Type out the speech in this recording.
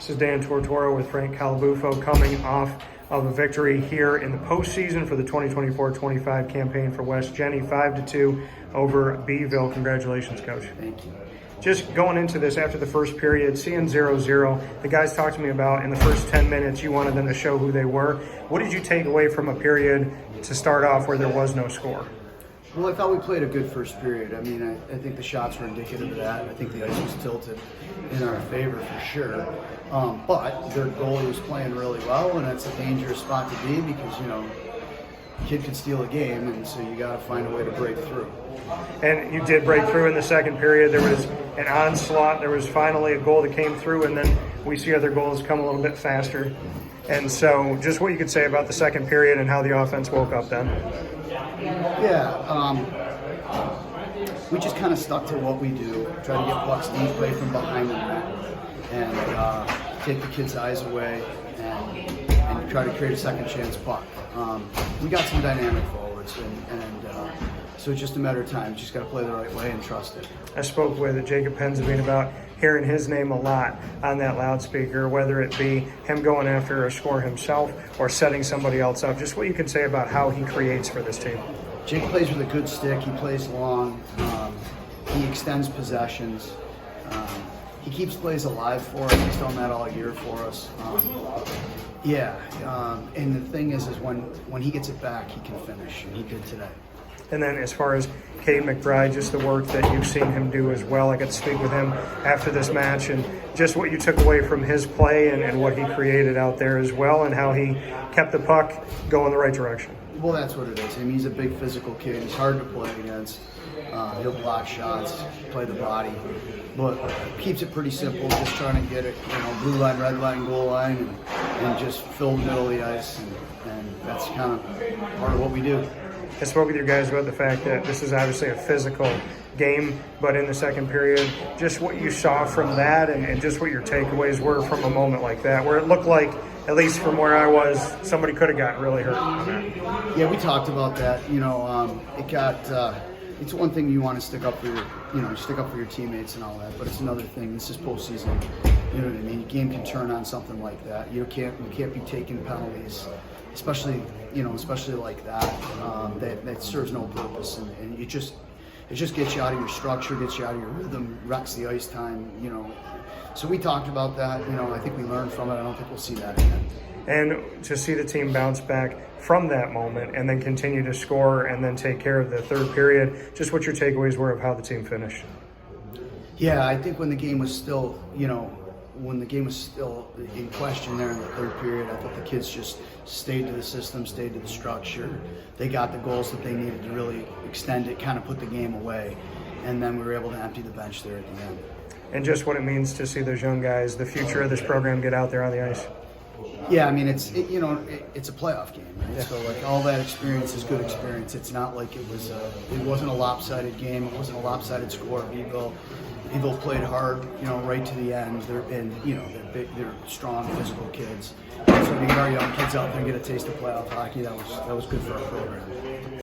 This is Dan Tortora with Frank Colabufo, coming off of a victory here in the postseason for the 2024-25 campaign for West Genny, 5-2 over Beeville. Congratulations, Coach. Thank you. Just going into this after the first period, seeing 0-0, the guys talked to me about in the first 10 minutes you wanted them to show who they were. What did you take away from a period to start off where there was no score? Well, I thought we played a good first period. I mean, I think the shots were indicative of that. I think the ice was tilted in our favor for sure. But their goalie was playing really well, and it's a dangerous spot to be because, you know, a kid could steal a game, and so you got to find a way to break through. And you did break through in the second period. There was an onslaught. There was finally a goal that came through, and then we see other goals come a little bit faster. And so just what you could say about the second period and how the offense woke up then. Yeah, we just kind of stuck to what we do, try to get pucks deep, play from behind the net, and take the kids' eyes away and try to create a second chance puck. We got some dynamic forwards, and so it's just a matter of time. You just got to play the right way and trust it. I spoke with Jacob Penzavine about hearing his name a lot on that loudspeaker, whether it be him going after a score himself or setting somebody else up. Just what you can say about how he creates for this team. Jake plays with a good stick. He plays long. He extends possessions. He keeps plays alive for us. He's done that all year for us. And the thing is when he gets it back, he can finish, and he did today. And then as far as Cade McBride, just the work that you've seen him do as well. I got to speak with him after this match, and just what you took away from his play and what he created out there as well, and how he kept the puck going the right direction. Well, that's what it is. I mean, he's a big physical kid. He's hard to play against. He'll block shots, play the body, but keeps it pretty simple, just trying to get it, blue line, red line, goal line, and just fill the middle of the ice, and that's kind of part of what we do. I spoke with you guys about the fact that this is obviously a physical game, but in the second period, just what you saw from that and just what your takeaways were from a moment like that, where it looked like, at least from where I was, somebody could have gotten really hurt on that. Yeah, we talked about that. It's one thing you want to stick up for your teammates and all that, but it's another thing. This is postseason. You know what I mean? A game can turn on something like that. You can't be taking penalties, especially like that. That serves no purpose, and it just gets you out of your structure, gets you out of your rhythm, wrecks the ice time. So we talked about that. I think we learned from it. I don't think we'll see that again. And to see the team bounce back from that moment and then continue to score and then take care of the third period, just what your takeaways were of how the team finished. Yeah, I think when the game was still, in question there in the third period, I thought the kids just stayed to the system, stayed to the structure. They got the goals that they needed to really extend it, kind of put the game away, and then we were able to empty the bench there at the end. And just what it means to see those young guys, the future of this program, get out there on the ice. Yeah, I mean, it's a playoff game, right? Yeah. So like all that experience is good experience. It's not like it wasn't a lopsided game. It wasn't a lopsided score. Beeville played hard, right to the end. They're strong, physical kids. So to get our young kids out there and get a taste of playoff hockey, that was good for our program.